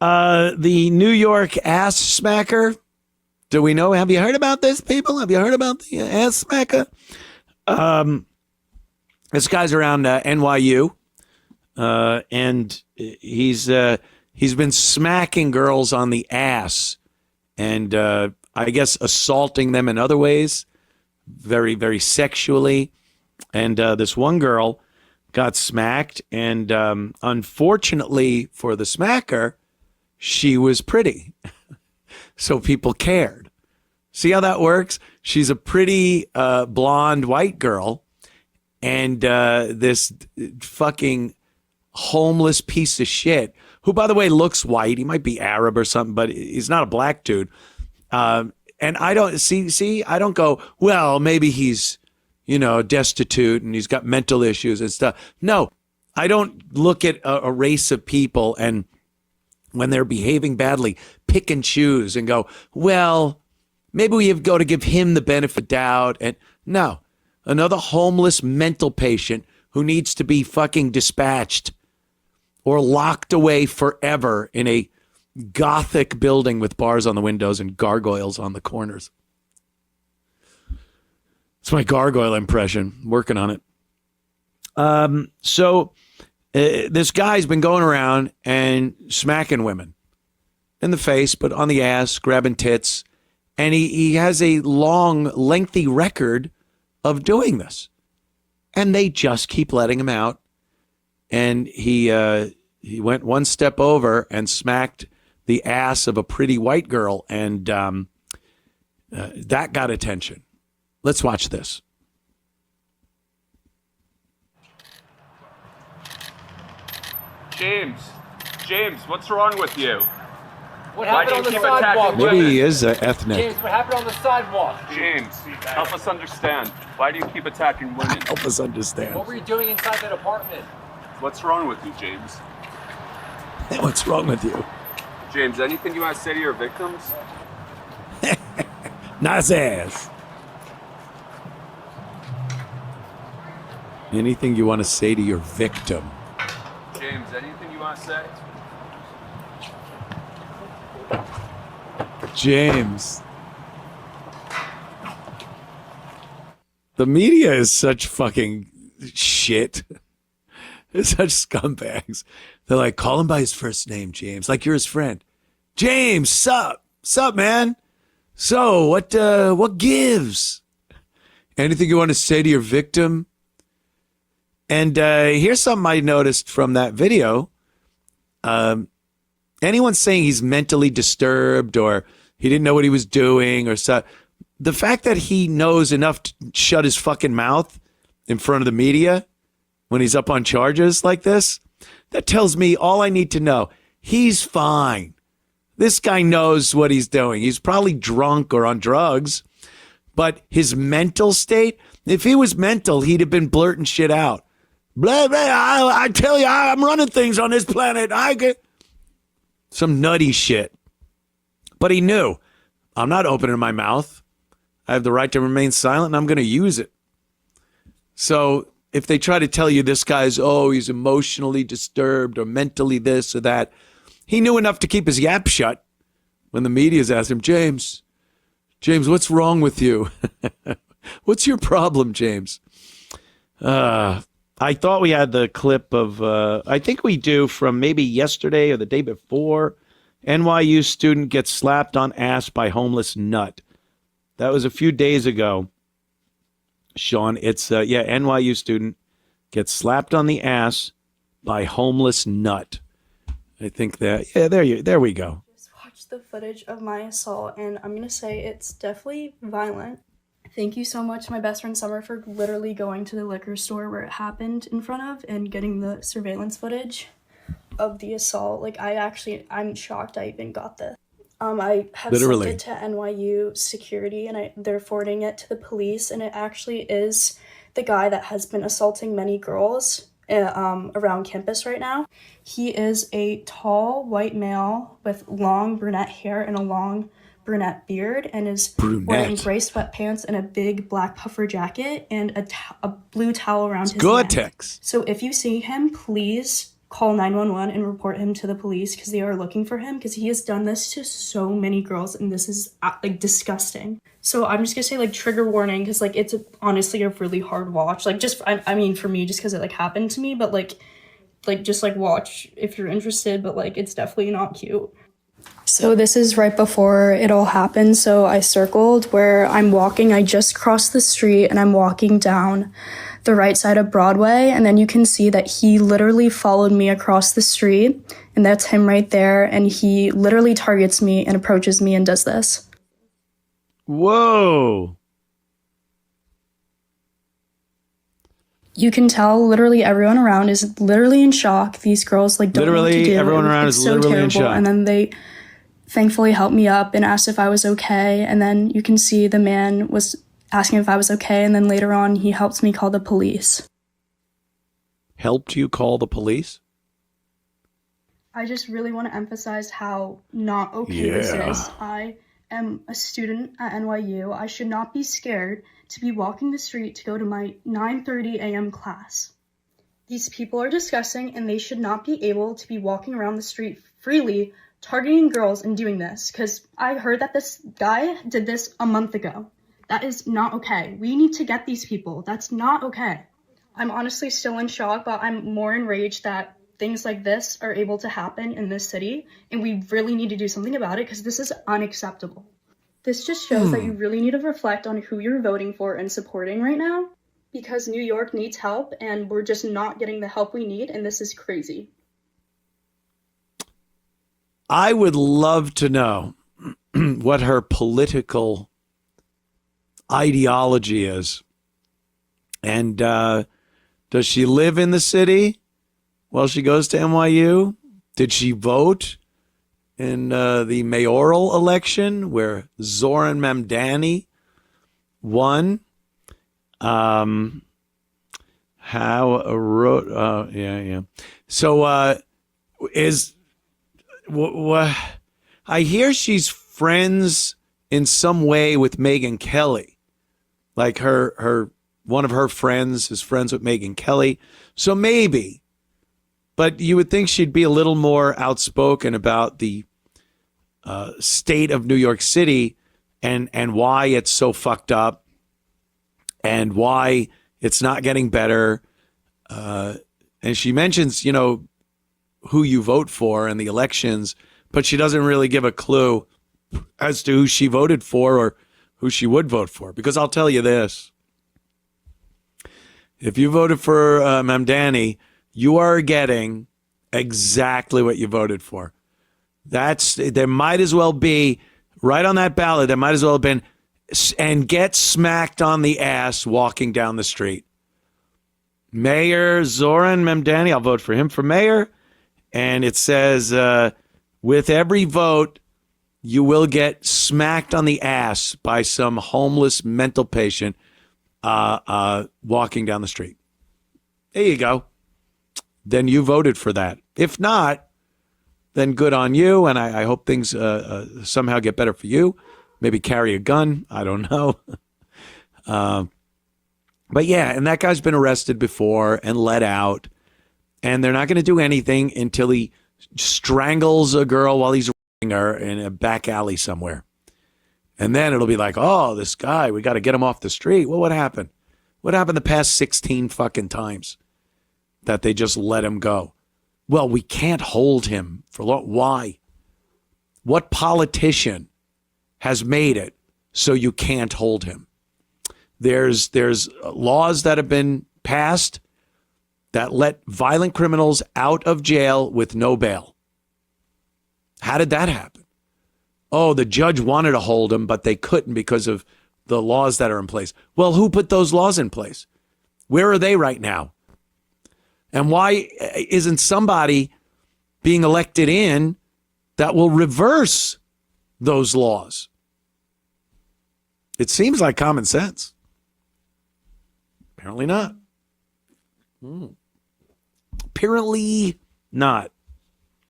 The New York ass smacker. Do we know? Have you heard about this, people? Have you heard about the ass smacker? This guy's around NYU, and he's been smacking girls on the ass, and I guess assaulting them in other ways, very, very sexually. And this one girl got smacked, and unfortunately for the smacker, she was pretty. So people cared. See how that works? She's a pretty blonde white girl, and this fucking homeless piece of shit, who, by the way, looks white. He might be Arab or something, but he's not a black dude. And I don't I don't go, well, maybe he's, destitute and he's got mental issues and stuff. No, I don't look at a race of people and when they're behaving badly, pick and choose and go, well, maybe we have got to give him the benefit of doubt. And no, another homeless mental patient who needs to be fucking dispatched or locked away forever in a gothic building with bars on the windows and gargoyles on the corners. It's my gargoyle impression. Working on it. So this guy's been going around and smacking women in the face, but on the ass, grabbing tits. And he has a long, lengthy record of doing this. And they just keep letting him out. And he went one step over and smacked the ass of a pretty white girl. And that got attention. Let's watch this. James, what's wrong with you? What happened on the sidewalk? Maybe he is ethnic. James, what happened on the sidewalk? James, help us understand. Why do you keep attacking women? Help us understand. What were you doing inside that apartment? What's wrong with you, James? What's wrong with you? James, anything you want to say to your victims? Nice ass. Anything you want to say to your victim? James, anything you want to say? James. The media is such fucking shit. They're such scumbags. They're like, call him by his first name, James, like you're his friend. James, sup? Sup, man? So, what gives? Anything you want to say to your victim? And here's something I noticed from that video. Anyone saying he's mentally disturbed or he didn't know what he was doing or so, the fact that he knows enough to shut his fucking mouth in front of the media when he's up on charges like this, that tells me all I need to know. He's fine. This guy knows what he's doing. He's probably drunk or on drugs, but his mental state, if he was mental, he'd have been blurting shit out. Blah, blah, I tell you, I'm running things on this planet. I get some nutty shit. But he knew, I'm not opening my mouth. I have the right to remain silent, and I'm going to use it. So if they try to tell you this guy's, he's emotionally disturbed or mentally this or that, he knew enough to keep his yap shut when the media's asked him, James, what's wrong with you? What's your problem, James? I thought we had the clip of, I think we do, from maybe yesterday or the day before. NYU student gets slapped on ass by homeless nut. That was a few days ago, Sean. It's, NYU student gets slapped on the ass by homeless nut. I think that, there we go. Just watched the footage of my assault, and I'm going to say it's definitely violent. Thank you so much, my best friend Summer, for literally going to the liquor store where it happened in front of and getting the surveillance footage of the assault. Like, I'm shocked I even got this. I have sent it to NYU security, and they're forwarding it to the police, and it actually is the guy that has been assaulting many girls around campus right now. He is a tall white male with long brunette hair and a long brunette beard, and is wearing gray sweatpants and a big black puffer jacket and a blue towel around his neck. Gore-Tex. So if you see him, please call 911 and report him to the police because they are looking for him because he has done this to so many girls and this is like disgusting. So I'm just gonna say like trigger warning because like it's honestly a really hard watch. Like just I mean for me just because it like happened to me, but like just like watch if you're interested, but like it's definitely not cute. So this is right before it all happened. So I circled where I'm walking. I just crossed the street and I'm walking down the right side of Broadway. And then you can see that he literally followed me across the street. And that's him right there. And he literally targets me and approaches me and does this. Whoa. You can tell literally everyone around is literally in shock. These girls like don't know what to do. Literally everyone around is literally in shock. And then they thankfully helped me up and asked if I was okay. And then you can see the man was asking if I was okay. And then later on, he helped me call the police. Helped you call the police? I just really want to emphasize how not okay this is. I am a student at NYU. I should not be scared to be walking the street to go to my 9:30 a.m. class. These people are disgusting and they should not be able to be walking around the street freely targeting girls and doing this because I heard that this guy did this a month ago. That is not okay. We need to get these people. That's not okay. I'm honestly still in shock, but I'm more enraged that things like this are able to happen in this city, and we really need to do something about it because this is unacceptable. This just shows that you really need to reflect on who you're voting for and supporting right now because New York needs help and we're just not getting the help we need, and this is crazy. I would love to know what her political ideology is. And does she live in the city while she goes to NYU? Did she vote in the mayoral election where Zoran Mamdani won? So I hear she's friends in some way with Megyn Kelly. Like her one of her friends is friends with Megyn Kelly. So maybe. But you would think she'd be a little more outspoken about the state of New York City and why it's so fucked up and why it's not getting better. And she mentions, who you vote for in the elections, but she doesn't really give a clue as to who she voted for or who she would vote for. Because I'll tell you this. If you voted for Mamdani, you are getting exactly what you voted for. There might as well be, right on that ballot, there might as well have been, and get smacked on the ass walking down the street. Mayor Zoran Mamdani, I'll vote for him for mayor. And it says, with every vote, you will get smacked on the ass by some homeless mental patient walking down the street. There you go. Then you voted for that. If not, then good on you. And I hope things somehow get better for you. Maybe carry a gun. I don't know. But yeah, and that guy's been arrested before and let out. And they're not going to do anything until he strangles a girl while he's raping her in a back alley somewhere. And then it'll be like, oh, this guy, we got to get him off the street. Well, what happened? What happened the past 16 fucking times that they just let him go? Well, we can't hold him for long. Why? What politician has made it so you can't hold him? There's laws that have been passed that let violent criminals out of jail with no bail. How did that happen? Oh, the judge wanted to hold him, but they couldn't because of the laws that are in place. Well, who put those laws in place? Where are they right now? And why isn't somebody being elected in that will reverse those laws? It seems like common sense. Apparently not. Apparently not.